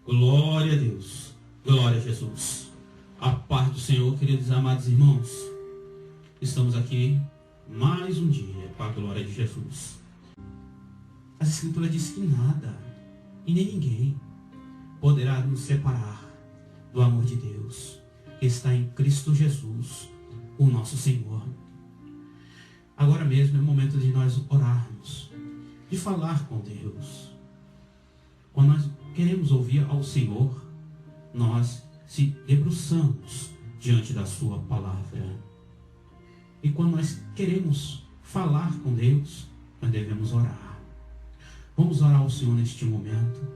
Glória a Deus. Glória a Jesus. A paz do Senhor, queridos amados irmãos. Estamos aqui mais um dia para a glória de Jesus. As Escrituras dizem que nada e nem ninguém poderá nos separar do amor de Deus que está em Cristo Jesus, o nosso Senhor. Agora mesmo é o momento de nós orarmos, de falar com Deus. Quando nós queremos ouvir ao Senhor, nós se debruçamos diante da sua palavra. E quando nós queremos falar com Deus, nós devemos orar. Vamos orar ao Senhor neste momento.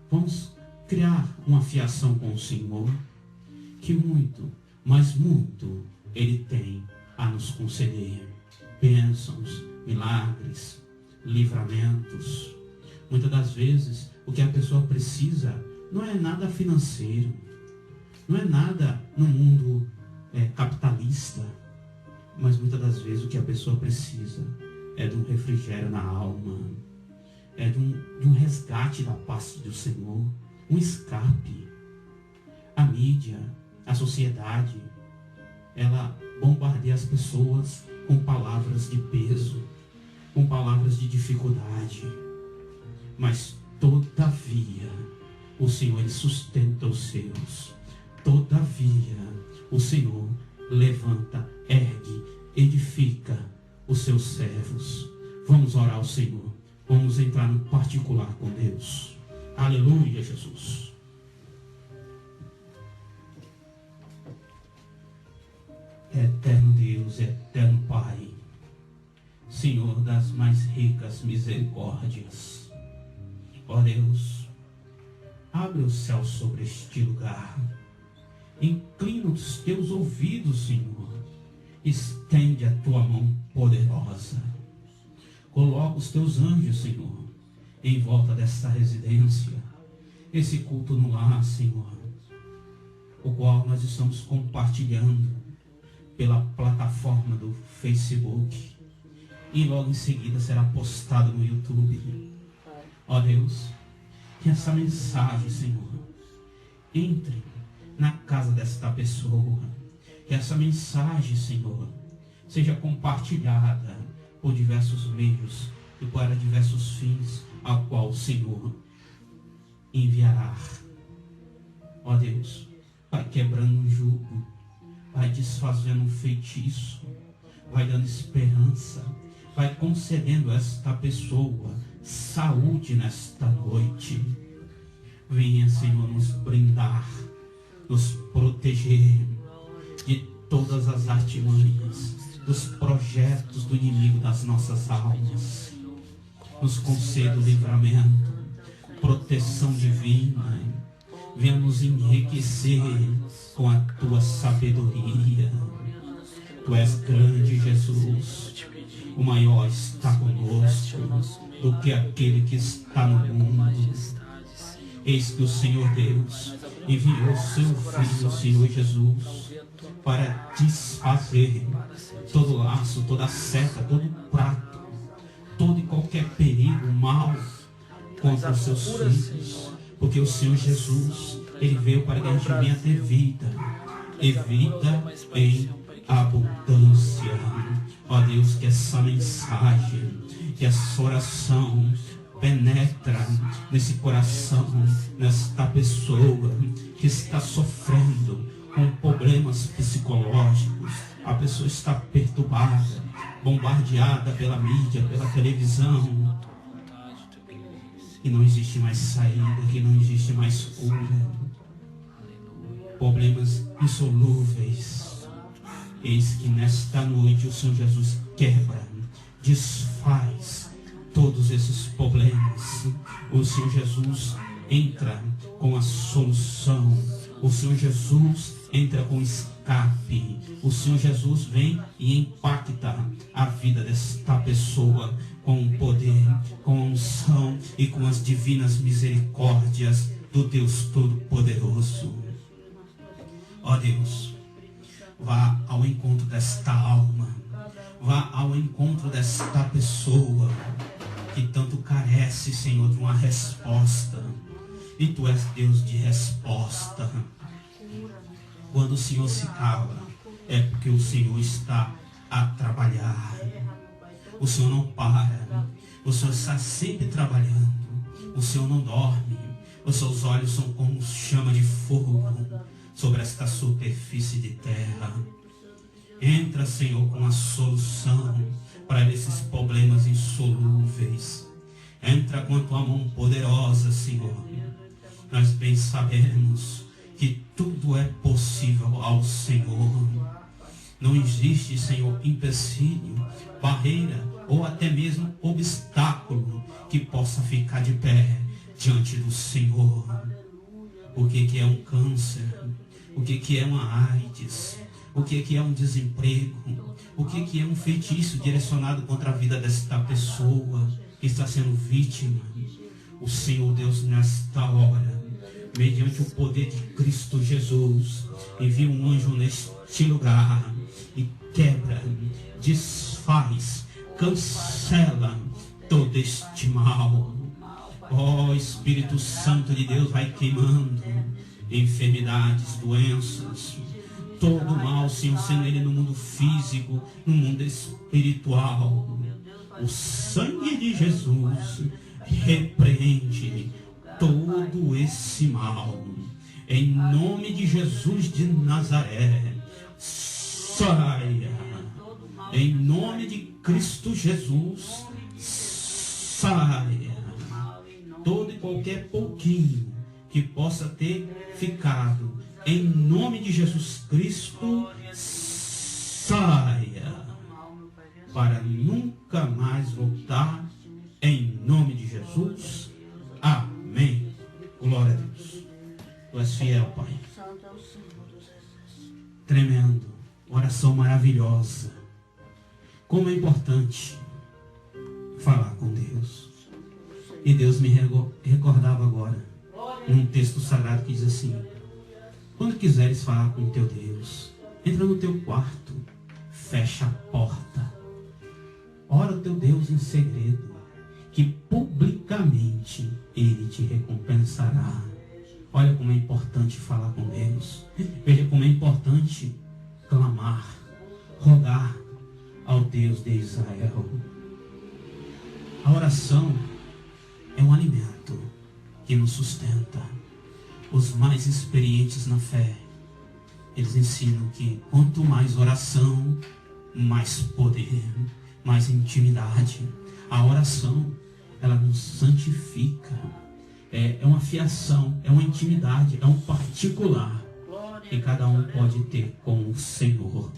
Vamos criar uma fiação com o Senhor, que muito, mas muito, Ele tem a nos conceder. Bênçãos, milagres, livramentos. Muitas das vezes, o que a pessoa precisa não é nada financeiro, não é nada no mundo capitalista, mas muitas das vezes o que a pessoa precisa é de um refrigério na alma, é de um resgate da paz do Senhor, um escape. A mídia, a sociedade, ela bombardeia as pessoas com palavras de peso, com palavras de dificuldade, mas todavia o Senhor Ele sustenta os seus. Todavia o Senhor levanta, ergue, edifica os seus servos. Vamos orar ao Senhor. Vamos entrar no particular com Deus. Aleluia, Jesus. Eterno Deus, eterno Pai, Senhor das mais ricas misericórdias, ó Deus, abre o céu sobre este lugar, inclina os teus ouvidos, Senhor, estende a tua mão poderosa, coloca os teus anjos, Senhor, em volta desta residência, esse culto no lar, Senhor, o qual nós estamos compartilhando pela plataforma do Facebook, e logo em seguida será postado no YouTube. Ó Deus, que essa mensagem, Senhor, entre na casa desta pessoa, que essa mensagem, Senhor, seja compartilhada por diversos meios e para diversos fins ao qual o Senhor enviará. Ó Deus, vai quebrando um jugo, vai desfazendo um feitiço, vai dando esperança, vai concedendo a esta pessoa saúde nesta noite. Venha, Senhor, nos brindar, nos proteger de todas as artimanhas, dos projetos do inimigo das nossas almas. Nos conceda o livramento, proteção divina. Venha nos enriquecer com a tua sabedoria. Tu és grande, Jesus. O maior está conosco do que aquele que está no mundo. Eis que o Senhor Deus enviou seu Filho, o Senhor Jesus, para desfazer todo laço, toda seta, todo prato, todo e qualquer perigo, mal contra os seus filhos. Porque o Senhor Jesus, Ele veio para que a gente venha ter vida, e vida em abundância. Ó Deus, que essa mensagem, que essa oração penetra nesse coração, nesta pessoa que está sofrendo com problemas psicológicos. A pessoa está perturbada, bombardeada pela mídia, pela televisão, que não existe mais saída, que não existe mais cura, problemas insolúveis. Eis que nesta noite o Senhor Jesus quebra, desfaz todos esses problemas. O Senhor Jesus entra com a solução. O Senhor Jesus entra com escape. O Senhor Jesus vem e impacta a vida desta pessoa com o poder, com a unção e com as divinas misericórdias do Deus Todo-Poderoso. Ó Deus, vá ao encontro desta alma, vá ao encontro desta pessoa que tanto carece, Senhor, de uma resposta, E tu és Deus de resposta. Quando o Senhor se cala, é porque o Senhor está a trabalhar. O Senhor não para. O Senhor está sempre trabalhando. O Senhor não dorme. Os seus olhos são como chama de fogo sobre esta superfície de terra. Entra, Senhor, com a solução para esses problemas insolúveis. Entra com a tua mão poderosa, Senhor. Nós bem sabemos que tudo é possível ao Senhor. Não existe, Senhor, empecilho, barreira ou até mesmo obstáculo que possa ficar de pé diante do Senhor. O que é um câncer? O que é uma AIDS? O que é um desemprego? O que é um feitiço direcionado contra a vida desta pessoa que está sendo vítima? O Senhor Deus, nesta hora, mediante o poder de Cristo Jesus, envia um anjo neste lugar e quebra, desfaz, cancela todo este mal. Ó Espírito Santo de Deus, vai queimando enfermidades, doenças, todo mal, Senhor, sendo ele no mundo físico, no mundo espiritual. O sangue de Jesus repreende todo esse mal. Em nome de Jesus de Nazaré, saia. Em nome de Cristo Jesus, saia. Todo e qualquer pouquinho que possa ter ficado, em nome de Jesus Cristo, saia. Para nunca mais voltar, em nome de Jesus. Amém. Glória a Deus. Tu és fiel, Pai. Tremendo. Oração maravilhosa. Como é importante falar com Deus. E Deus me recordava agora um texto sagrado que diz assim: quando quiseres falar com o teu Deus, entra no teu quarto, fecha a porta, ora o teu Deus em segredo, que publicamente Ele te recompensará. Olha como é importante falar com Deus. Veja como é importante clamar, rogar ao Deus de Israel. A oração é um alimento que nos sustenta. Os mais experientes na fé, eles ensinam que quanto mais oração, mais poder, mais intimidade. A oração, ela nos santifica. É uma fiação, é uma intimidade, é um particular que cada um pode ter com o Senhor.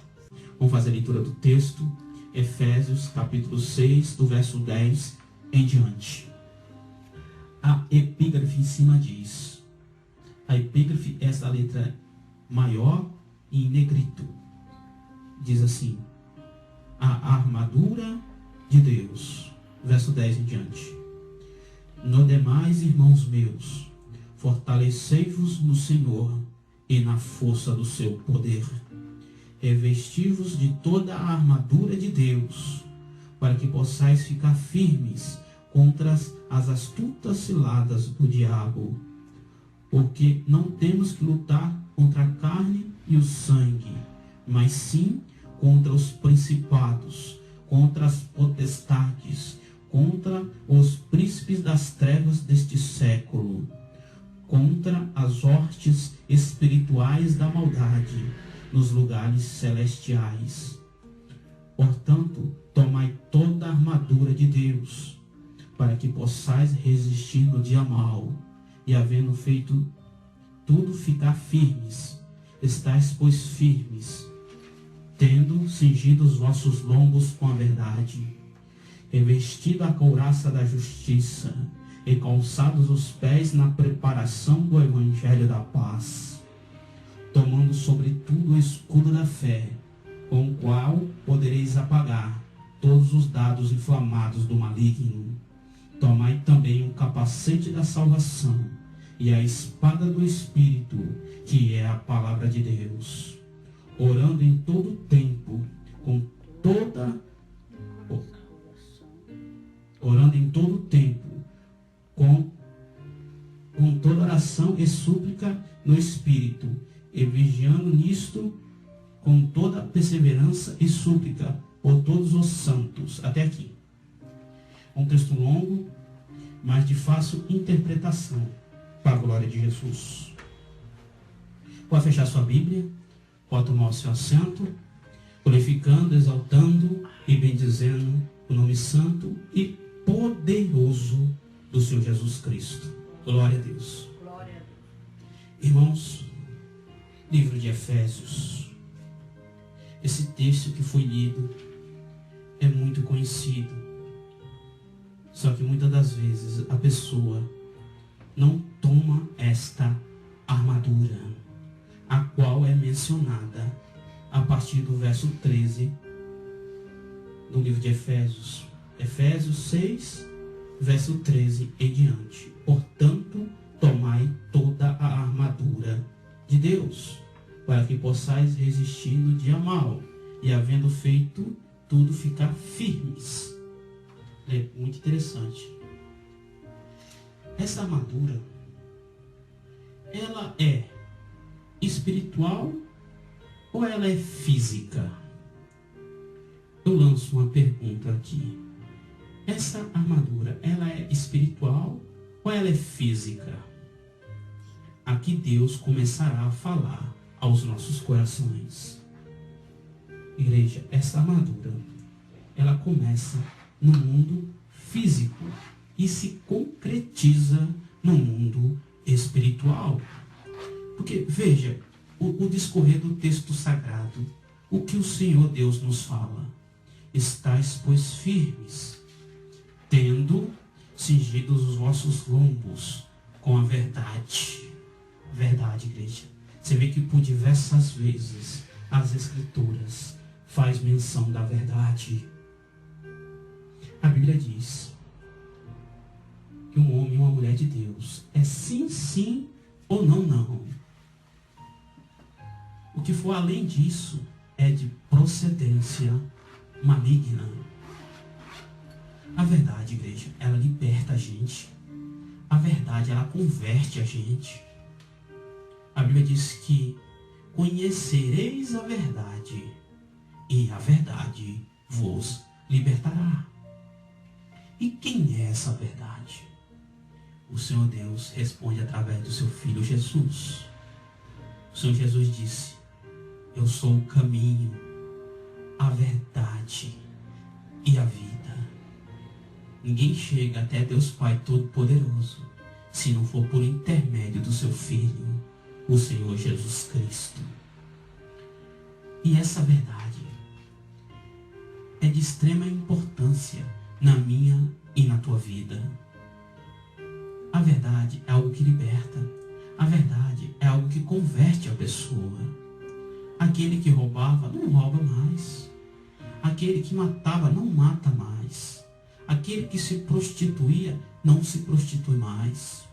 Vamos fazer a leitura do texto, Efésios capítulo 6, do verso 10 em diante. A epígrafe em cima diz, a epígrafe, essa letra maior em negrito, diz assim: a armadura de Deus, verso 10 em diante. No demais, irmãos meus, fortalecei-vos no Senhor e na força do seu poder. Revesti-vos de toda a armadura de Deus, para que possais ficar firmes contra as astutas ciladas do diabo. Porque não temos que lutar contra a carne e o sangue, mas sim contra os principados, contra as potestades, contra os príncipes das trevas deste século, contra as hostes espirituais da maldade nos lugares celestiais. Portanto, tomai toda a armadura de Deus, para que possais resistir no dia mau, e havendo feito tudo, ficar firmes. Estais, pois, firmes, tendo cingido os vossos lombos com a verdade, revestido a couraça da justiça, e calçados os pés na preparação do evangelho da paz, tomando sobretudo o escudo da fé, com o qual podereis apagar todos os dardos inflamados do maligno. Tomai também o capacete da salvação e a espada do Espírito, que é a palavra de Deus, orando em todo tempo, com toda com toda oração e súplica no Espírito, e vigiando nisto com toda perseverança e súplica por todos os santos. Até aqui. Um texto longo, mas de fácil interpretação, para a glória de Jesus. Pode fechar sua Bíblia, pode tomar o seu assento, glorificando, exaltando e bendizendo o nome santo e poderoso do Senhor Jesus Cristo. Glória a Deus. Glória a Deus. Irmãos, livro de Efésios. Esse texto que foi lido é muito conhecido. Só que muitas das vezes a pessoa não toma esta armadura, a qual é mencionada a partir do verso 13 do livro de Efésios. Efésios 6, verso 13 em diante. Portanto, tomai toda a armadura de Deus, para que possais resistir no dia mau, e havendo feito tudo, ficar firmes. É muito interessante. Essa armadura, ela é espiritual ou ela é física? Eu lanço uma pergunta aqui. Essa armadura, ela é espiritual ou ela é física? Aqui Deus começará a falar aos nossos corações. Igreja, essa armadura, ela começa no mundo físico e se concretiza no mundo espiritual. Porque, veja, o discorrer do texto sagrado, o que o Senhor Deus nos fala: estais, pois, firmes, tendo cingidos os vossos lombos com a verdade. Verdade, igreja. Você vê que por diversas vezes as Escrituras faz menção da verdade. A Bíblia diz que um homem e uma mulher de Deus é sim, sim ou não, não. O que for além disso é de procedência maligna. A verdade, igreja, ela liberta a gente. A verdade, ela converte a gente. A Bíblia diz que conhecereis a verdade e a verdade vos libertará. E quem é essa verdade? O Senhor Deus responde através do seu Filho Jesus. O Senhor Jesus disse: eu sou o caminho, a verdade e a vida. Ninguém chega até Deus Pai Todo-Poderoso se não for por intermédio do seu Filho, o Senhor Jesus Cristo. E essa verdade é de extrema importância na minha e na tua vida. A verdade é algo que liberta. A verdade é algo que converte a pessoa. Aquele que roubava não rouba mais. Aquele que matava não mata mais. Aquele que se prostituía não se prostitui mais.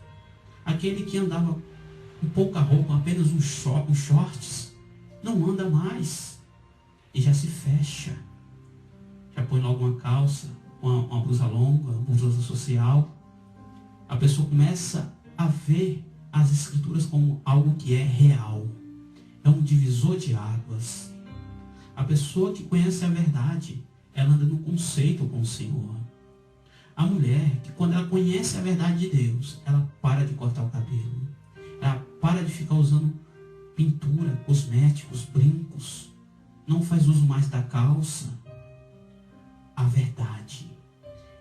Aquele que andava com pouca roupa, apenas uns shorts, não anda mais. E já se fecha. Já põe logo uma calça, uma blusa longa, uma blusa social. A pessoa começa a ver as Escrituras como algo que é real. É um divisor de águas. A pessoa que conhece a verdade, ela anda no conceito com o Senhor. A mulher que, quando ela conhece a verdade de Deus, ela para de cortar o cabelo. Ela para de ficar usando pintura, cosméticos, brincos. Não faz uso mais da calça. A verdade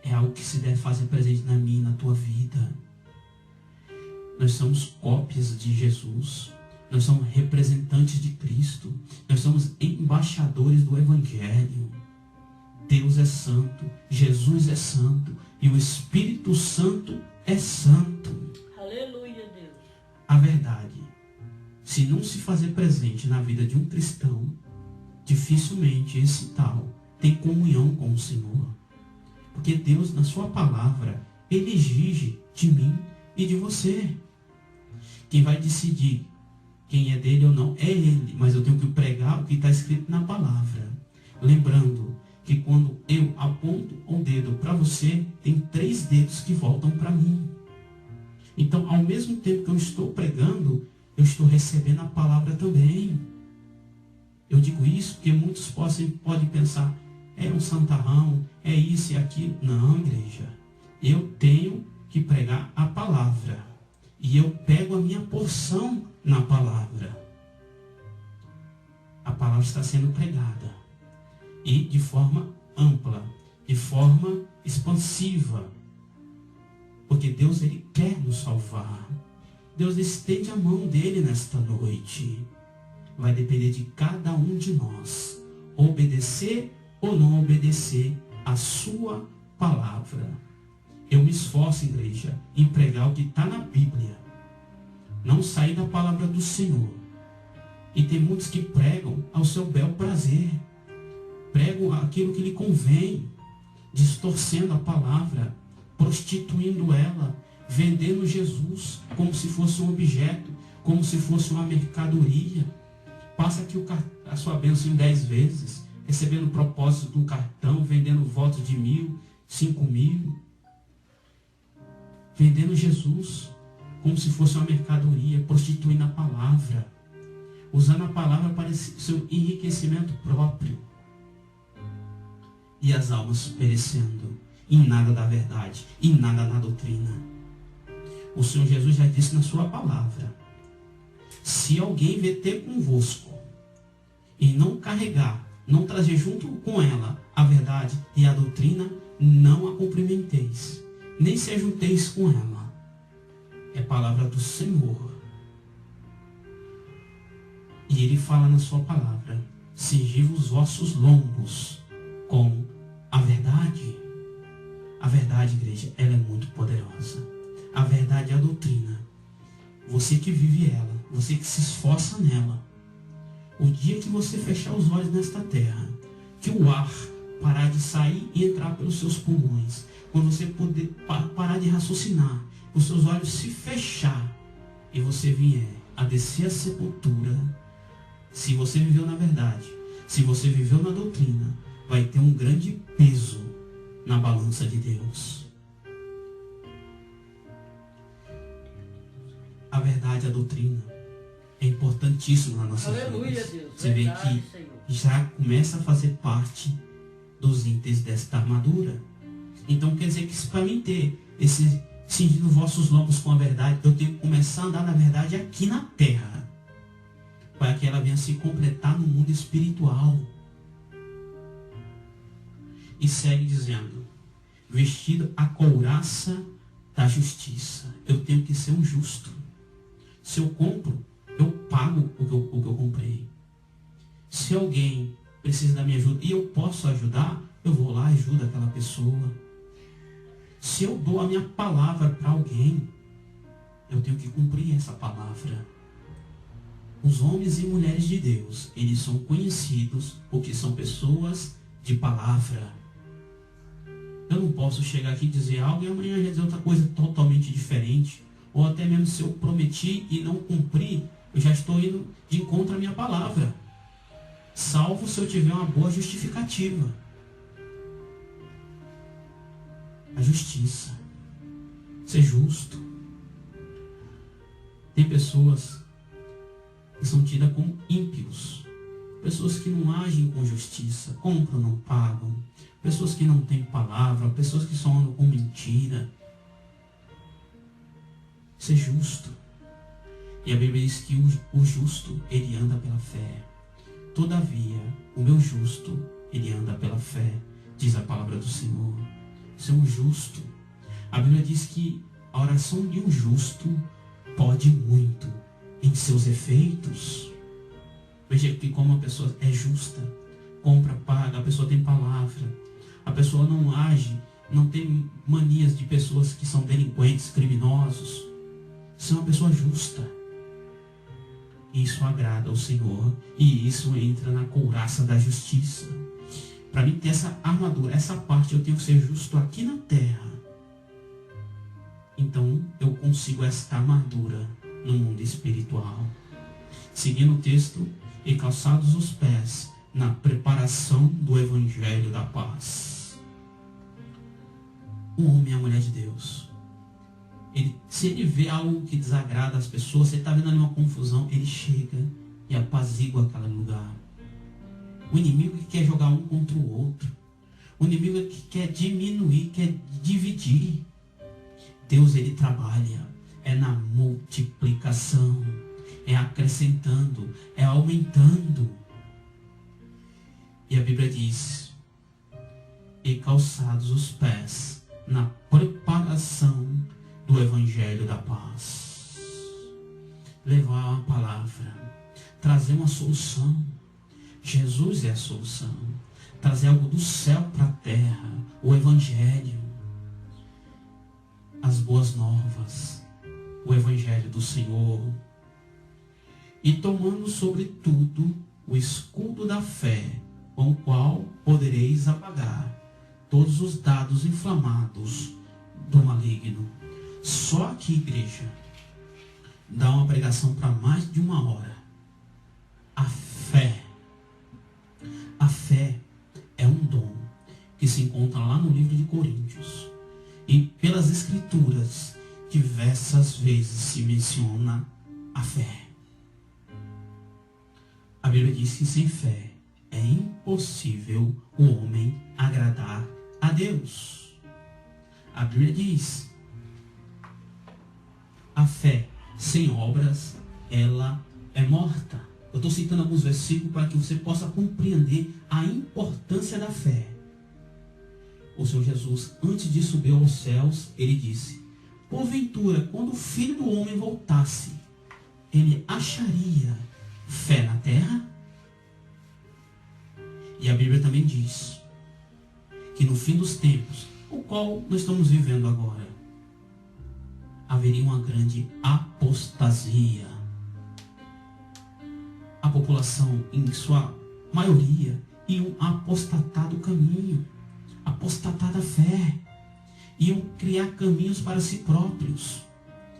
é algo que se deve fazer presente na minha e na tua vida. Nós somos cópias de Jesus. Nós somos representantes de Cristo. Nós somos embaixadores do Evangelho. Deus é santo, Jesus é santo e o Espírito Santo é santo. Aleluia, Deus. A verdade, se não se fazer presente na vida de um cristão, dificilmente esse tal tem comunhão com o Senhor. Porque Deus, na sua palavra, Ele exige de mim e de você. Quem vai decidir quem é dele ou não é Ele, mas eu tenho que pregar o que está escrito na palavra. Lembrando que quando eu aponto um dedo para você, tem 3 dedos que voltam para mim. Então, ao mesmo tempo que eu estou pregando, eu estou recebendo a palavra também. Eu digo isso porque muitos podem pensar, é um santarrão, é isso e aquilo. Não, igreja. Eu tenho que pregar a palavra. E eu pego a minha porção na palavra. A palavra está sendo pregada. E de forma ampla, de forma expansiva. Porque Deus, Ele quer nos salvar. Deus estende a mão dele nesta noite. Vai depender de cada um de nós. Obedecer ou não obedecer a sua palavra. Eu me esforço, igreja, em pregar o que está na Bíblia. Não sair da palavra do Senhor. E tem muitos que pregam ao seu bel prazer. Pregam aquilo que lhe convém. Distorcendo a palavra. Prostituindo ela. Vendendo Jesus como se fosse um objeto. Como se fosse uma mercadoria. Passa aqui a sua bênção em 10 vezes. Recebendo o propósito de um cartão. Vendendo votos de 1.000, 5.000. Vendendo Jesus como se fosse uma mercadoria, prostituindo a palavra, usando a palavra para seu enriquecimento próprio. E as almas perecendo, em nada da verdade, em nada da doutrina. O Senhor Jesus já disse na sua palavra, se alguém vier ter convosco, e não carregar, não trazer junto com ela a verdade e a doutrina, não a cumprimenteis. Nem se ajunteis com ela. É palavra do Senhor. E Ele fala na sua palavra, cingi os vossos lombos com a verdade. A verdade, igreja, ela é muito poderosa. A verdade é a doutrina. Você que vive ela, você que se esforça nela. O dia que você fechar os olhos nesta terra, que o ar parar de sair e entrar pelos seus pulmões, quando você poder parar de raciocinar, os seus olhos se fechar e você vier a descer a sepultura, se você viveu na verdade, se você viveu na doutrina, vai ter um grande peso na balança de Deus. A verdade, a doutrina é importantíssimo na nossa vida. Aleluia, Deus. Você vê que já começa a fazer parte dos itens desta armadura. Então quer dizer que para mim ter esse cingindo vossos lombos com a verdade, eu tenho que começar a andar na verdade aqui na terra, para que ela venha se completar no mundo espiritual. E segue dizendo, vestido a couraça da justiça. Eu tenho que ser um justo. Se eu compro, eu pago o que eu comprei. Se alguém precisa da minha ajuda e eu posso ajudar, eu vou lá e ajudo aquela pessoa. Se eu dou a minha palavra para alguém, eu tenho que cumprir essa palavra. Os homens e mulheres de Deus, eles são conhecidos porque são pessoas de palavra. Eu não posso chegar aqui e dizer algo e amanhã já dizer outra coisa totalmente diferente. Ou até mesmo se eu prometi e não cumprir, eu já estou indo de encontro à minha palavra. Salvo se eu tiver uma boa justificativa. A justiça. Ser justo. Tem pessoas que são tidas como ímpios. Pessoas que não agem com justiça. Compram, não pagam. Pessoas que não têm palavra. Pessoas que só andam com mentira. Ser justo. E a Bíblia diz que o justo, ele anda pela fé. Todavia, o meu justo, ele anda pela fé, diz a palavra do Senhor. Ser um justo. A Bíblia diz que a oração de um justo pode muito em seus efeitos. Veja que como a pessoa é justa, compra, paga, a pessoa tem palavra, a pessoa não age, não tem manias de pessoas que são delinquentes, criminosos. Ser uma pessoa justa. Isso agrada ao Senhor e isso entra na couraça da justiça. Para mim ter essa armadura, essa parte, eu tenho que ser justo aqui na terra. Então eu consigo esta armadura no mundo espiritual. Seguindo o texto, e calçados os pés na preparação do evangelho da paz. O homem e a mulher de Deus, Se ele vê algo que desagrada as pessoas, se ele está vendo ali uma confusão, ele chega e apazigua aquele lugar. O inimigo que quer jogar um contra o outro. O inimigo que quer diminuir, quer dividir. Deus, ele trabalha. É na multiplicação. É acrescentando. É aumentando. E a Bíblia diz: e calçados os pés na preparação do Evangelho da paz. Levar uma palavra. Trazer uma solução. Jesus é a solução. Trazer algo do céu para a terra. O Evangelho. As boas novas. O Evangelho do Senhor. E tomando sobretudo o escudo da fé, com o qual podereis apagar todos os dados inflamados do maligno. Só aqui, igreja, dá uma pregação para mais de 1 hora. A fé. A fé é um dom que se encontra lá no livro de Coríntios. E pelas Escrituras, diversas vezes se menciona a fé. A Bíblia diz que sem fé é impossível o homem agradar a Deus. A Bíblia diz: a fé sem obras, ela é morta. Eu estou citando alguns versículos para que você possa compreender a importância da fé. O Senhor Jesus, antes de subir aos céus, ele disse: porventura, quando o Filho do Homem voltasse, ele acharia fé na terra? E a Bíblia também diz que no fim dos tempos, o qual nós estamos vivendo agora, haveria uma grande apostasia. A população, em sua maioria, iam apostatar do caminho, apostatar da fé, iam criar caminhos para si próprios,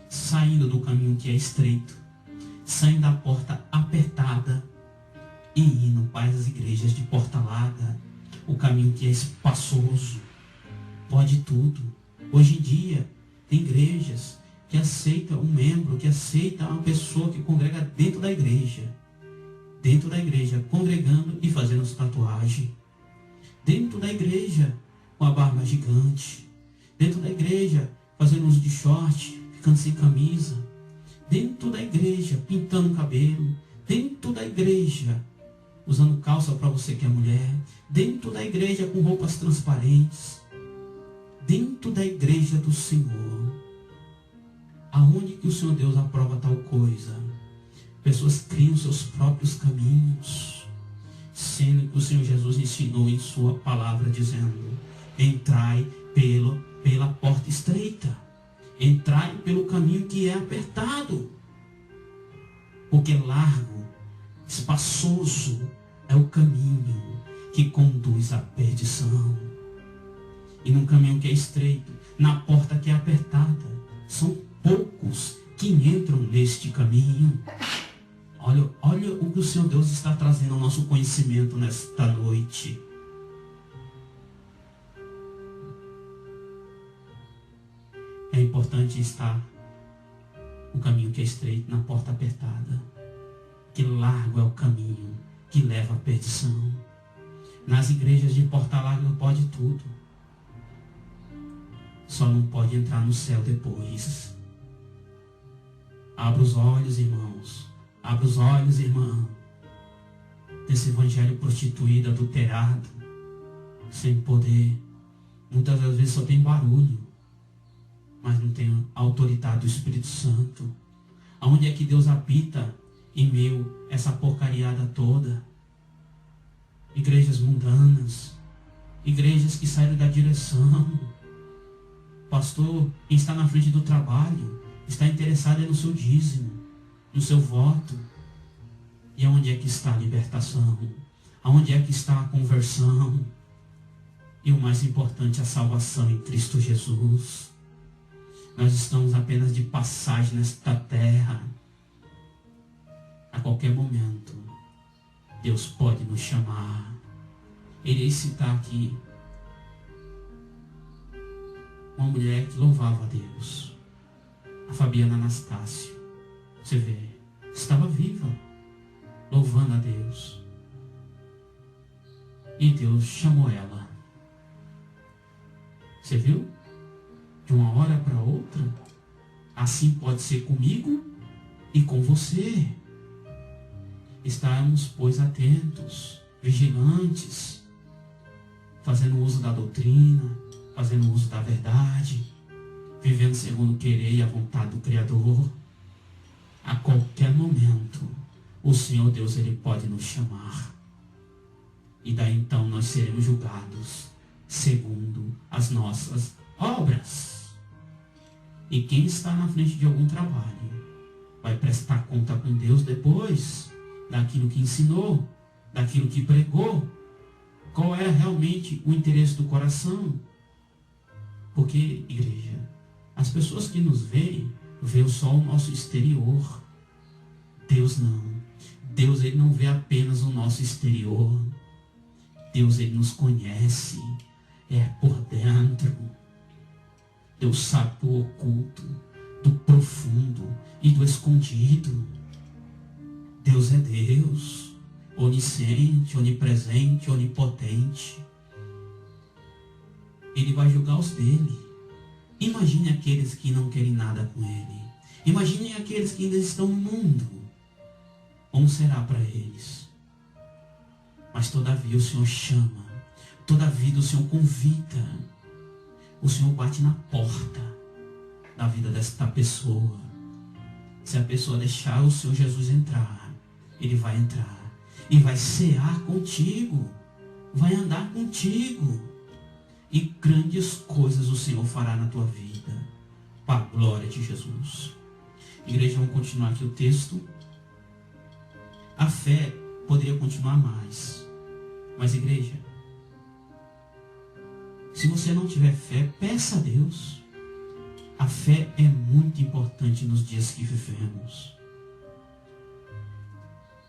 saindo do caminho que é estreito, saindo da porta apertada e indo para as igrejas de porta larga, o caminho que é espaçoso, pode tudo. Hoje em dia, tem igrejas que aceitam um membro, que aceita uma pessoa que congrega dentro da igreja, congregando e fazendo tatuagem, dentro da igreja com a barba gigante, dentro da igreja fazendo uso de short, ficando sem camisa, dentro da igreja pintando o cabelo, dentro da igreja usando calça para você que é mulher, dentro da igreja com roupas transparentes, dentro da igreja do Senhor. Aonde que o Senhor Deus aprova tal coisa? Pessoas criam seus próprios caminhos, sendo que o Senhor Jesus ensinou em sua palavra, dizendo: entrai pela porta estreita, entrai pelo caminho que é apertado, porque largo, espaçoso é o caminho que conduz à perdição. E num caminho que é estreito, na porta que é apertada, são poucos que entram neste caminho. Olha o que o Senhor Deus está trazendo ao nosso conhecimento nesta noite. É importante estar no caminho que é estreito, na porta apertada. Que largo é o caminho que leva à perdição. Nas igrejas de porta larga pode tudo. Só não pode entrar no céu depois. Abra os olhos, irmãos. Abra os olhos, irmã. Desse evangelho prostituído, adulterado, sem poder. Muitas das vezes só tem barulho, mas não tem a autoridade do Espírito Santo. Aonde é que Deus habita em meio a essa porcariada toda? Igrejas mundanas, igrejas que saíram da direção. Pastor, quem está na frente do trabalho, está interessado no seu dízimo, no seu voto. E aonde é que está a libertação? Aonde é que está a conversão? E o mais importante, a salvação em Cristo Jesus. Nós estamos apenas de passagem nesta terra. A qualquer momento, Deus pode nos chamar. Irei citar aqui uma mulher que louvava a Deus. A Fabiana Anastácio, você vê, estava viva, louvando a Deus. E Deus chamou ela. Você viu? De uma hora para outra, assim pode ser comigo e com você. Estarmos, pois, atentos, vigilantes, fazendo uso da doutrina, fazendo uso da verdade, vivendo segundo o querer e a vontade do Criador. A qualquer momento, o Senhor Deus, Ele pode nos chamar. E daí então nós seremos julgados segundo as nossas obras. E quem está na frente de algum trabalho vai prestar conta com Deus depois daquilo que ensinou, daquilo que pregou. Qual é realmente o interesse do coração? Porque, igreja, as pessoas que nos veem só o nosso exterior. Deus não. Deus, Ele não vê apenas o nosso exterior. Deus, Ele nos conhece. É por dentro. Deus sabe do oculto, do profundo e do escondido. Deus é Deus, onisciente, onipresente, onipotente. Ele vai julgar os dele. Imagine aqueles que não querem nada com Ele. Imagine aqueles que ainda estão no mundo. Como será para eles? Mas todavia o Senhor chama. Todavia o Senhor convida. O Senhor bate na porta da vida desta pessoa. Se a pessoa deixar o Senhor Jesus entrar, Ele vai entrar. E vai cear contigo. Vai andar contigo. E grandes coisas o Senhor fará na tua vida. Para a glória de Jesus. Igreja, vamos continuar aqui o texto. A fé poderia continuar mais. Mas, igreja, se você não tiver fé, peça a Deus. A fé é muito importante nos dias que vivemos.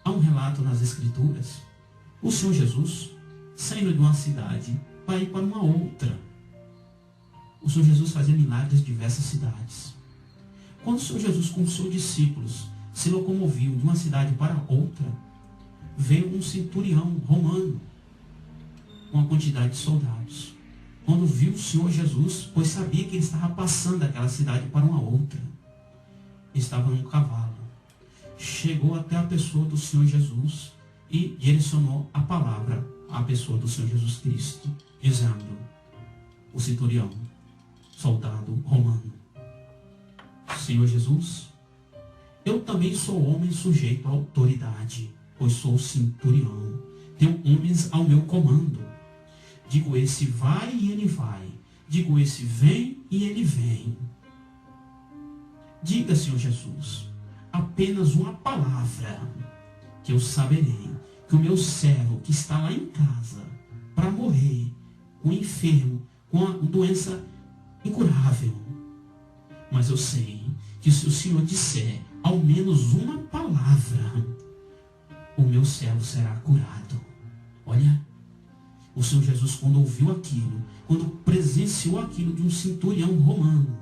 Há um relato nas Escrituras. O Senhor Jesus, saindo de uma cidade para ir para uma outra. O Senhor Jesus fazia milagres em diversas cidades. Quando o Senhor Jesus com os seus discípulos se locomoviam de uma cidade para outra, veio um centurião romano, com uma quantidade de soldados. Quando viu o Senhor Jesus, pois sabia que ele estava passando daquela cidade para uma outra, estava num cavalo. Chegou até a pessoa do Senhor Jesus e direcionou a palavra à pessoa do Senhor Jesus Cristo, dizendo: o centurião, soldado romano: Senhor Jesus, eu também sou homem sujeito à autoridade, pois sou centurião. Tenho homens ao meu comando. Digo esse vai e ele vai. Digo esse vem e ele vem. Diga, Senhor Jesus, apenas uma palavra, que eu saberei que o meu servo que está lá em casa para morrer, com enfermo, com uma doença incurável. Mas eu sei que se o Senhor disser ao menos uma palavra, o meu servo será curado. Olha, o Senhor Jesus, quando ouviu aquilo, quando presenciou aquilo de um centurião romano,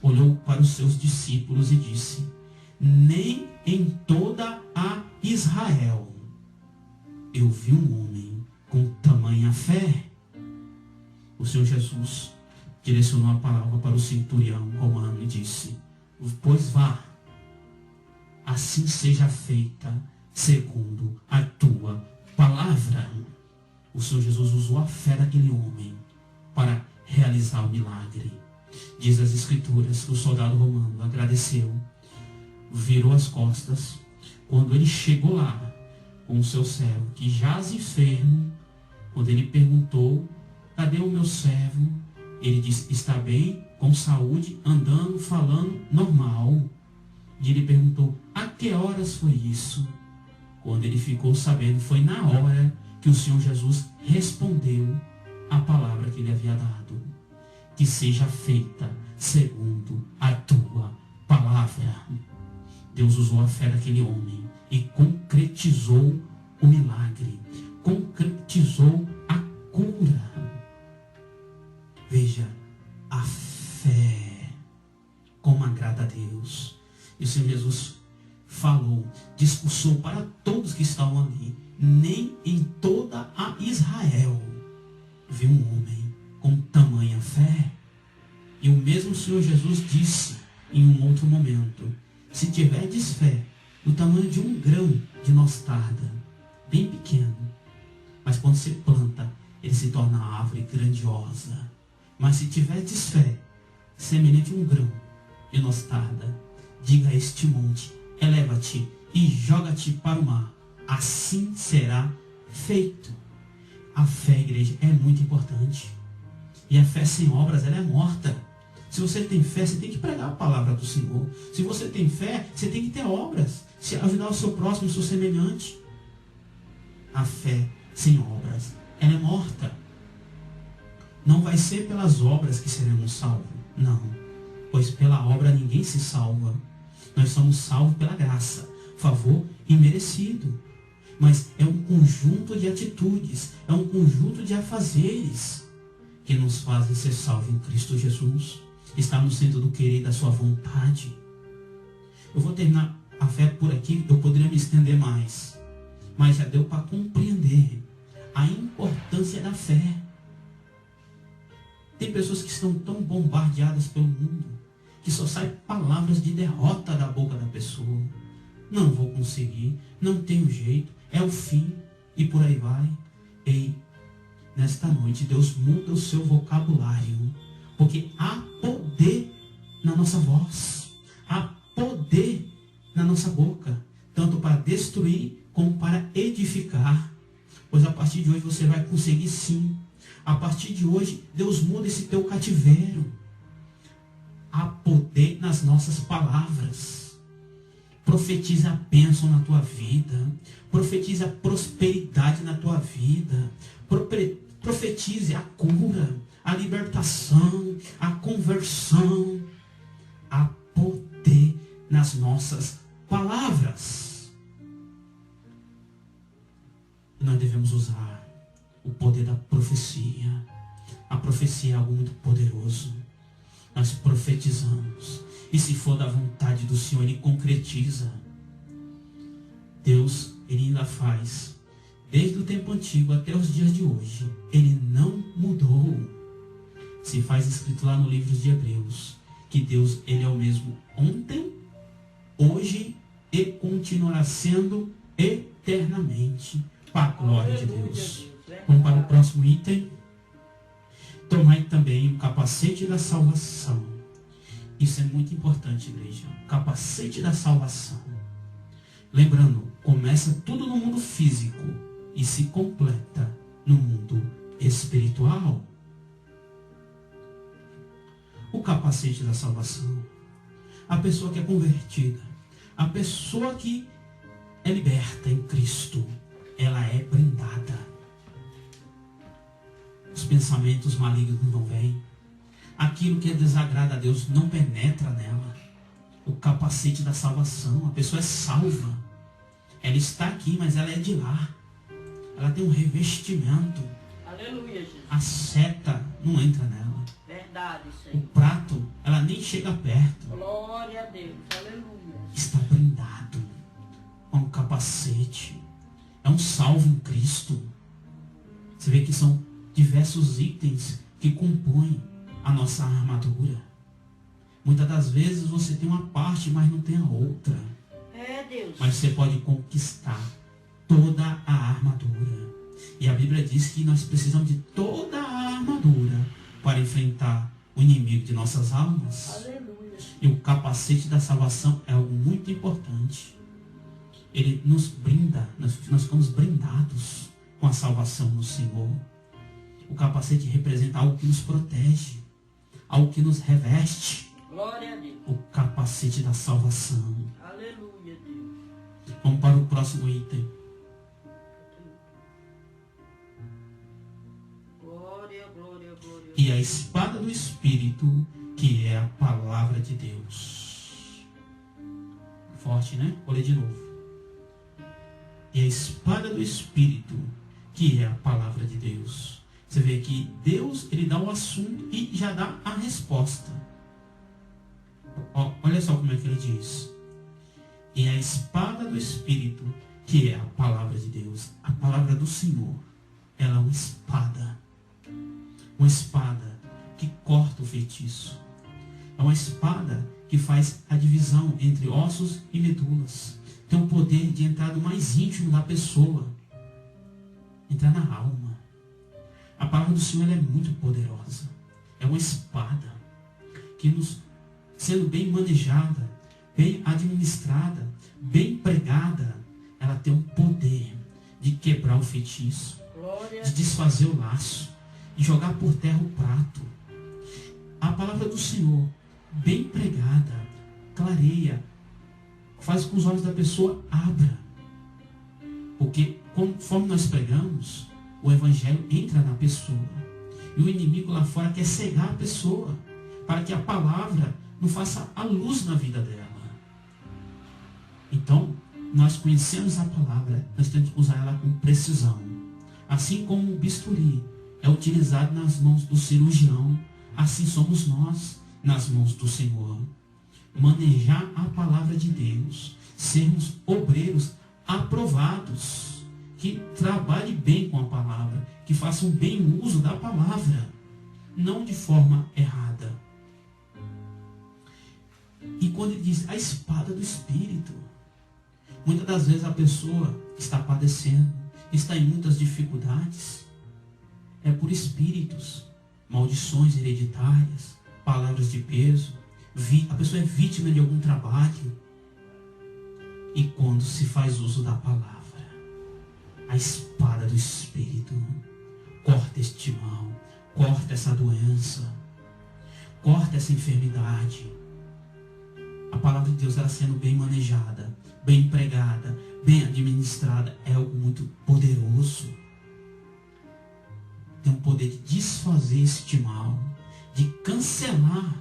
olhou para os seus discípulos e disse: nem em toda a Israel eu vi um homem com tamanha fé. O Senhor Jesus direcionou a palavra para o centurião romano e disse: pois vá, assim seja feita segundo a tua palavra. O Senhor Jesus usou a fé daquele homem para realizar o milagre. Diz as Escrituras que o soldado romano agradeceu, virou as costas. Quando ele chegou lá com o seu servo que jaz enfermo, quando ele perguntou: cadê o meu servo? Ele disse: está bem, com saúde, andando, falando, normal. E ele perguntou: a que horas foi isso? Quando ele ficou sabendo, foi na hora que o Senhor Jesus respondeu a palavra que ele havia dado: que seja feita segundo a tua palavra. Deus usou a fé daquele homem e concretizou o milagre, concretizou a cura. Veja, a fé como a Deus. E o Senhor Jesus falou, discursou para todos que estavam ali. Nem em toda a Israel viu um homem com tamanha fé. E o mesmo Senhor Jesus disse em um outro momento: se tiverdes fé do tamanho de um grão de mostarda, bem pequeno, mas quando se planta, ele se torna árvore grandiosa. Mas se tiverdes fé semelhante a um grão de mostarda, diga a este monte: eleva-te e joga-te para o mar. Assim será feito. A fé, igreja, é muito importante. E a fé sem obras, ela é morta. Se você tem fé, você tem que pregar a palavra do Senhor. Se você tem fé, você tem que ter obras. Se ajudar o seu próximo, o seu semelhante. A fé sem obras, ela é morta. Não vai ser pelas obras que seremos salvos. Não. Pois pela obra ninguém se salva. Nós somos salvos pela graça, favor imerecido. Mas é um conjunto de atitudes, é um conjunto de afazeres que nos fazem ser salvos em Cristo Jesus. Está no centro do querer da sua vontade. Eu vou terminar a fé por aqui, eu poderia me estender mais. Mas já deu para compreender a importância da fé. Tem pessoas que estão tão bombardeadas pelo mundo, que só saem palavras de derrota da boca da pessoa. Não vou conseguir, não tenho jeito, é o fim, e por aí vai. Ei, nesta noite Deus muda o seu vocabulário, porque há poder na nossa voz, há poder na nossa boca, tanto para destruir como para edificar. Pois a partir de hoje você vai conseguir sim. A partir de hoje Deus muda esse teu cativeiro. Há poder nas nossas palavras. Profetiza a bênção na tua vida. Profetiza a prosperidade na tua vida. Profetize a cura, a libertação, a conversão. Há poder nas nossas palavras. Nós devemos usar o poder da profecia. A profecia é algo muito poderoso. Nós profetizamos. E se for da vontade do Senhor, Ele concretiza. Deus, Ele ainda faz. Desde o tempo antigo até os dias de hoje. Ele não mudou. Se faz escrito lá no livro de Hebreus. Que Deus, Ele é o mesmo ontem, hoje e continuará sendo eternamente. Para a glória de Deus. Vamos para o próximo item. Tomai também o capacete da salvação. Isso é muito importante, igreja. O capacete da salvação. Lembrando, começa tudo no mundo físico e se completa no mundo espiritual. O capacete da salvação. A pessoa que é convertida. A pessoa que é liberta em Cristo. Ela é blindada. Os pensamentos malignos não vêm. Aquilo que desagrada a Deus não penetra nela. O capacete da salvação. A pessoa é salva. Ela está aqui, mas ela é de lá. Ela tem um revestimento. Aleluia, Jesus. A seta não entra nela. Verdade, Senhor. O prato, ela nem chega perto. Glória a Deus. Aleluia. Está blindado. Com um capacete. É um salvo em Cristo. Você vê que são diversos itens que compõem a nossa armadura. Muitas das vezes você tem uma parte, mas não tem a outra. É, Deus. Mas você pode conquistar toda a armadura. E a Bíblia diz que nós precisamos de toda a armadura para enfrentar o inimigo de nossas almas. Aleluia. E o capacete da salvação é algo muito importante. Ele nos brinda, nós ficamos brindados com a salvação no Senhor. O capacete representa algo que nos protege, algo que nos reveste. Glória a Deus. O capacete da salvação. Aleluia, Deus. Vamos para o próximo item. Glória, glória, glória. E a espada do Espírito, que é a palavra de Deus. Forte, né? Vou ler de novo. E a espada do Espírito, que é a palavra de Deus. Você vê que Deus, Ele dá o assunto e já dá a resposta. Olha só como é que ele diz. E a espada do Espírito, que é a palavra de Deus, a palavra do Senhor, ela é uma espada. Uma espada que corta o feitiço. É uma espada que faz a divisão entre ossos e medulas. Tem o poder de entrar no mais íntimo da pessoa. Entrar na alma. A palavra do Senhor é muito poderosa. É uma espada que, sendo bem manejada, bem administrada, bem pregada, ela tem o poder de quebrar o feitiço, de desfazer o laço, de jogar por terra o prato. A palavra do Senhor, bem pregada, clareia, faz com que os olhos da pessoa abra. Porque conforme nós pregamos, o evangelho entra na pessoa. E o inimigo lá fora quer cegar a pessoa, para que a palavra não faça a luz na vida dela. Então, nós conhecemos a palavra, nós temos que usar ela com precisão. Assim como o bisturi é utilizado nas mãos do cirurgião, assim somos nós nas mãos do Senhor. Manejar a palavra de Deus, sermos obreiros aprovados, que trabalhem bem com a palavra, que façam bem uso da palavra, não de forma errada. E quando ele diz a espada do Espírito, muitas das vezes a pessoa está padecendo, está em muitas dificuldades, é por espíritos, maldições hereditárias, palavras de peso, a pessoa é vítima de algum trabalho. E quando se faz uso da palavra, a espada do Espírito corta este mal, corta essa doença, corta essa enfermidade. A palavra de Deus, ela sendo bem manejada, bem pregada, bem administrada, é algo muito poderoso. Tem o poder de desfazer este mal, de cancelar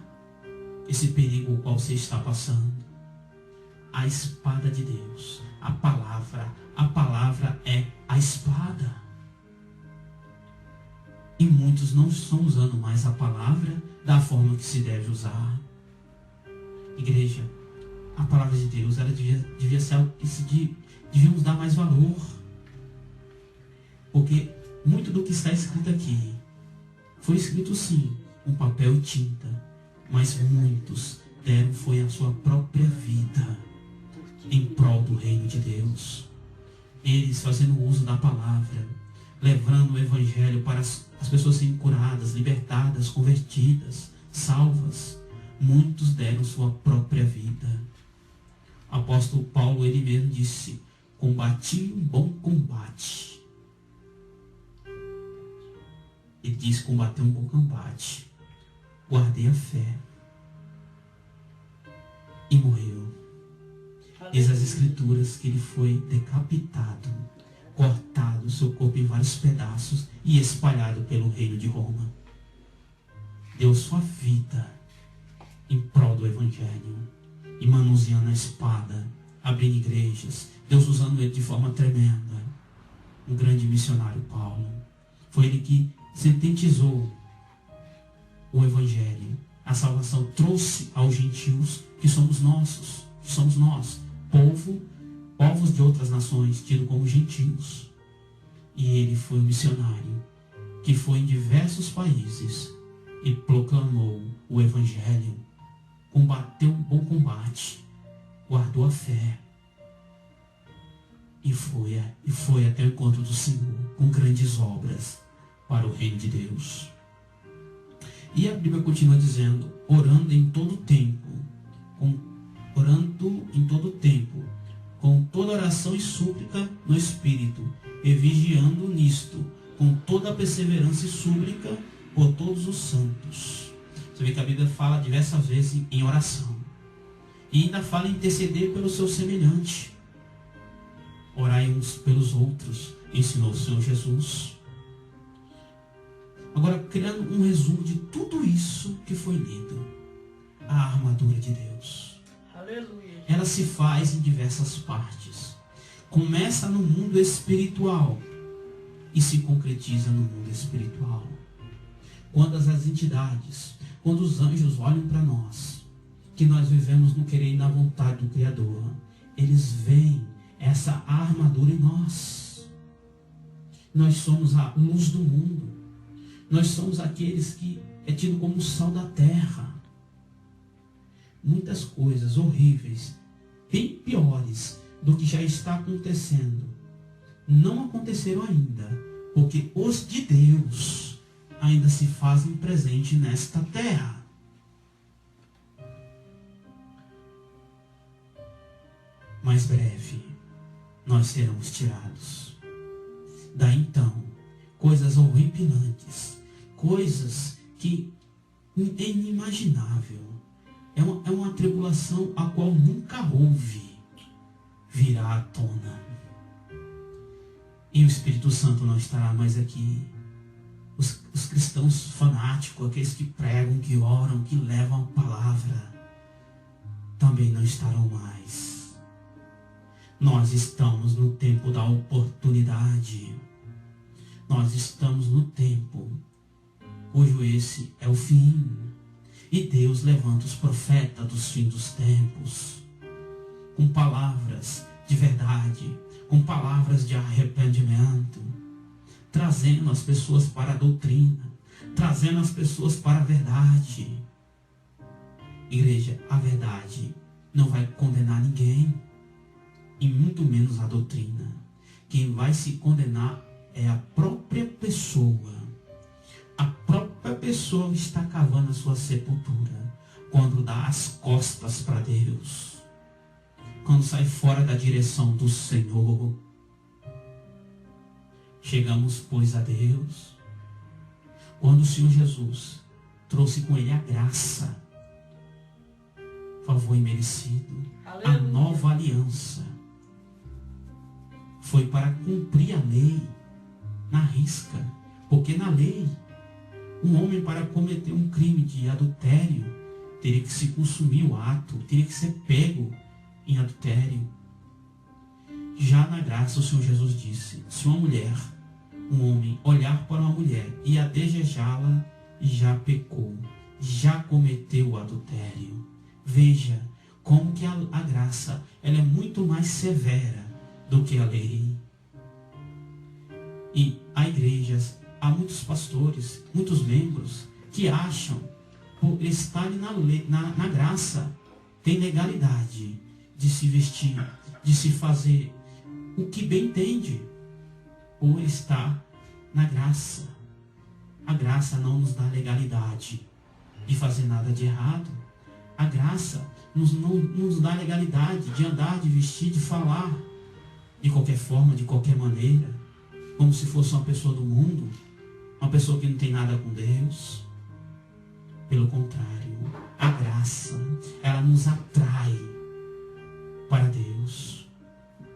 esse perigo ao qual você está passando. A espada de Deus, a palavra é a espada. E muitos não estão usando mais a palavra da forma que se deve usar. Igreja, a palavra de Deus, ela devia ser algo que devíamos dar mais valor. Porque muito do que está escrito aqui foi escrito sim, com papel e tinta, mas muitos deram foi a sua própria vida em prol do reino de Deus. Eles fazendo uso da palavra, levando o evangelho para as pessoas serem curadas, libertadas, convertidas, salvas. Muitos deram sua própria vida. O apóstolo Paulo, ele mesmo disse: combati um bom combate. Ele diz: combati um bom combate, guardei a fé, e morreu. Diz as escrituras que ele foi decapitado, cortado, seu corpo em vários pedaços e espalhado pelo reino de Roma. Deu sua vida em prol do evangelho, e manuseando a espada, abrindo igrejas, Deus usando ele de forma tremenda. Um grande missionário, Paulo. Foi ele que sintetizou o evangelho. A salvação trouxe aos gentios, que somos nossos, que somos nós, povos de outras nações, tidos como gentios. E ele foi um missionário que foi em diversos países e proclamou o evangelho, combateu um bom combate, guardou a fé e foi até o encontro do Senhor com grandes obras para o reino de Deus. E a Bíblia continua dizendo: orando em todo tempo, com toda oração e súplica no Espírito, e vigiando nisto, com toda a perseverança e súplica por todos os santos. Você vê que a Bíblia fala diversas vezes em oração. E ainda fala em interceder pelo seu semelhante. Orai uns pelos outros, ensinou o Senhor Jesus. Agora, criando um resumo de tudo isso que foi lido. A armadura de Deus. Aleluia. Ela se faz em diversas partes. Começa no mundo espiritual e se concretiza no mundo espiritual. Quando as entidades, quando os anjos olham para nós, que nós vivemos no querer e na vontade do Criador. Eles veem essa armadura em nós. Nós somos a luz do mundo. Nós somos aqueles que é tido como o sal da terra. Muitas coisas horríveis, bem piores do que já está acontecendo, não aconteceram ainda, porque os de Deus ainda se fazem presente nesta terra. Mais breve, nós seremos tirados. Daí então, coisas horripilantes, coisas que é inimaginável, é uma tribulação a qual nunca houve, virá à tona. E o Espírito Santo não estará mais aqui. Os cristãos fanáticos, aqueles que pregam, que oram, que levam a palavra, também não estarão mais. Nós estamos no tempo da oportunidade. Nós estamos no tempo cujo esse é o fim. E Deus levanta os profetas dos fins dos tempos, com palavras de verdade, com palavras de arrependimento, trazendo as pessoas para a doutrina, trazendo as pessoas para a verdade. Igreja, a verdade não vai condenar ninguém, e muito menos a doutrina. Quem vai se condenar é a própria pessoa. A própria pessoa está cavando a sua sepultura quando dá as costas para Deus, quando sai fora da direção do Senhor. Chegamos, pois, a Deus quando o Senhor Jesus trouxe com ele a graça, favor imerecido, a nova aliança. Foi para cumprir a lei na risca, porque na lei, um homem, para cometer um crime de adultério, teria que se consumir o ato, teria que ser pego em adultério. Já na graça, o Senhor Jesus disse: se uma mulher, um homem, olhar para uma mulher e a desejá-la, já pecou, já cometeu o adultério. Veja como que a graça, ela é muito mais severa do que a lei. E há igrejas, há muitos pastores, muitos membros que acham, por estarem na graça, tem legalidade de se vestir, de se fazer o que bem entende, por estar na graça. A graça não nos dá legalidade de fazer nada de errado. A graça não nos dá legalidade de andar, de vestir, de falar de qualquer forma, de qualquer maneira, como se fosse uma pessoa do mundo, uma pessoa que não tem nada com Deus. Pelo contrário, a graça, ela nos atrai para Deus,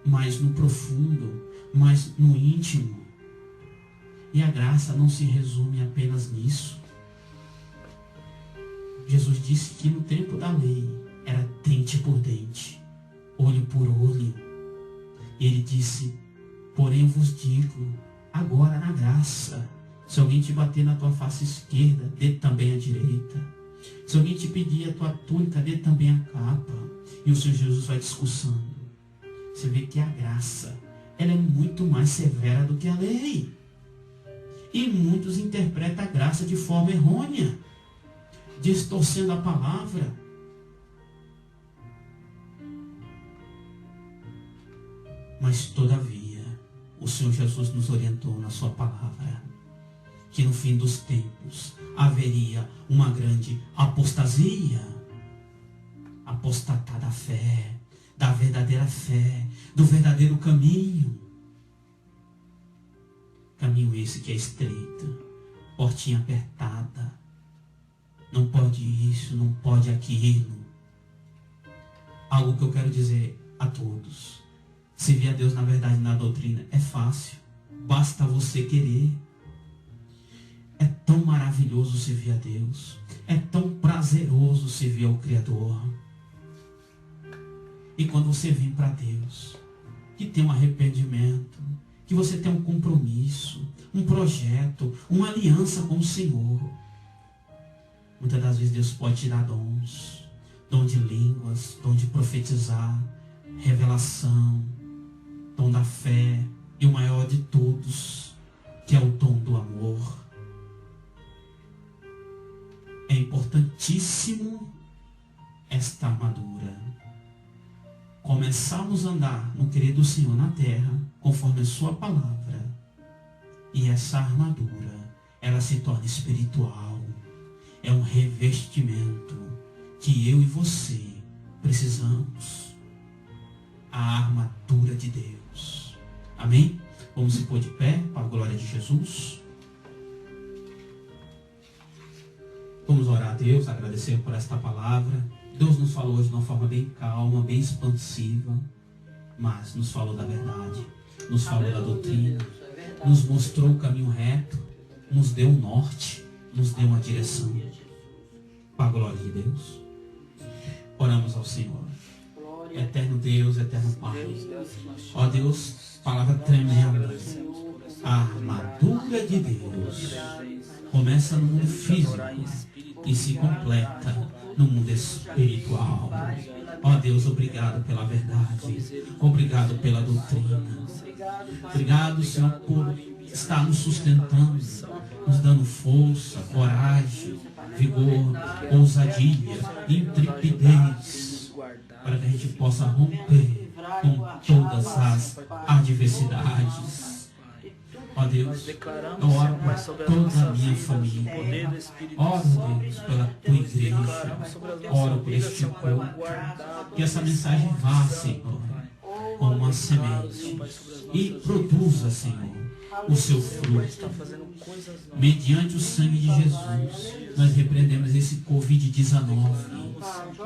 mais no profundo, mais no íntimo. E a graça não se resume apenas nisso. Jesus disse que no tempo da lei era dente por dente, olho por olho. E ele disse: porém eu vos digo, agora na graça, se alguém te bater na tua face esquerda, dê também a direita. Se alguém te pedir a tua túnica, dê também a capa. E o Senhor Jesus vai discursando. Você vê que a graça, ela é muito mais severa do que a lei. E muitos interpretam a graça de forma errônea, distorcendo a palavra. Mas todavia, o Senhor Jesus nos orientou na sua palavra que no fim dos tempos haveria uma grande apostasia, apostatar da fé, da verdadeira fé, do verdadeiro caminho. Caminho esse que é estreito, portinha apertada, não pode isso, não pode aquilo. Algo que eu quero dizer a todos: servir a Deus na verdade, na doutrina, é fácil, basta você querer. É tão maravilhoso servir a Deus, é tão prazeroso servir ao Criador. E quando você vem para Deus, que tem um arrependimento, que você tem um compromisso, um projeto, uma aliança com o Senhor, muitas das vezes Deus pode te dar dons, dom de línguas, dom de profetizar, revelação, dom da fé e o maior de todos, que é o dom do amor. É importantíssimo esta armadura. Começarmos a andar no querer do Senhor na terra, conforme a sua palavra. E essa armadura, ela se torna espiritual. É um revestimento que eu e você precisamos. A armadura de Deus. Amém? Vamos se pôr de pé para a glória de Jesus. Vamos orar a Deus, agradecer por esta palavra. Deus nos falou hoje de uma forma bem calma, bem expansiva, mas nos falou da verdade, nos falou da doutrina, nos mostrou o caminho reto, nos deu um norte, nos deu uma direção. Para a glória de Deus. Oramos ao Senhor. Eterno Deus, eterno Pai. Ó Deus, palavra tremenda. A armadura de Deus começa no mundo físico e se completa no mundo espiritual. Ó Deus, obrigado pela verdade. Obrigado pela doutrina. Obrigado, Senhor, por estar nos sustentando, nos dando força, coragem, vigor, ousadia, intrepidez, para que a gente possa romper com todas as adversidades. Ó Deus, eu oro por toda a minha família. Oro, Deus, pela tua igreja. Oro por este povo. Que essa mensagem vá, Senhor, como uma semente e produza, Senhor, o seu fruto. Mediante o sangue de Jesus, nós repreendemos esse Covid-19,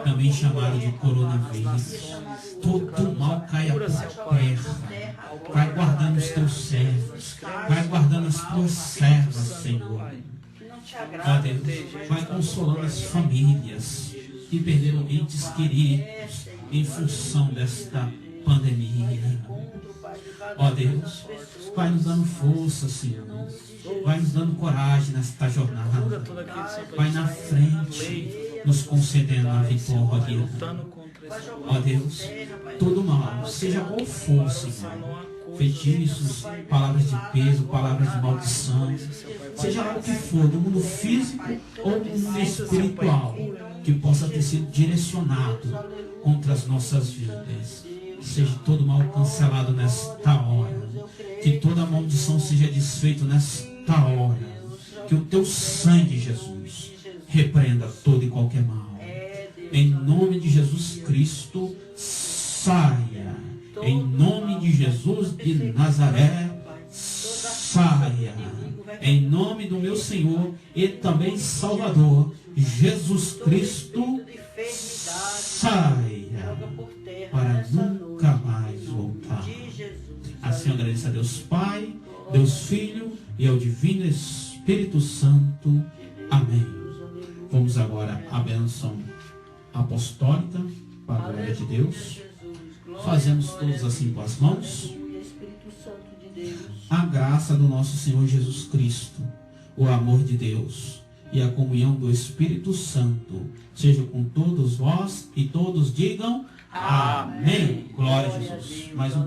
também chamado de coronavírus. Todo mal caia por terra. Vai guardando os teus servos. Vai guardando as tuas servas, Senhor. Ó Deus, vai consolando as famílias que perderam entes queridos em função desta pandemia. Ó Deus, vai nos dando força, Senhor. Vai nos dando coragem nesta jornada. Vai na frente, nos concedendo a vitória. Ó Deus, todo mal, seja qual for, Senhor, feitiços, palavras de peso, palavras de maldição, seja lá o que for, do mundo físico ou do mundo espiritual, que possa ter sido direcionado contra as nossas vidas. Seja todo mal cancelado nesta hora. Que toda maldição seja desfeita nesta hora. Que o teu sangue, Jesus, repreenda todo e qualquer mal. Em nome de Jesus Cristo, saia. Em nome de Jesus de Nazaré, saia. Em nome do meu Senhor e também Salvador, Jesus Cristo, saia. Para nunca mais voltar. Assim eu agradeço a Deus Pai, Deus Filho e ao Divino Espírito Santo. Amém. Vamos agora à bênção apostólica, para a glória de Deus. Fazemos todos assim com as mãos. A graça do nosso Senhor Jesus Cristo, o amor de Deus e a comunhão do Espírito Santo seja com todos vós e todos digam amém. Glória a Jesus. Mais um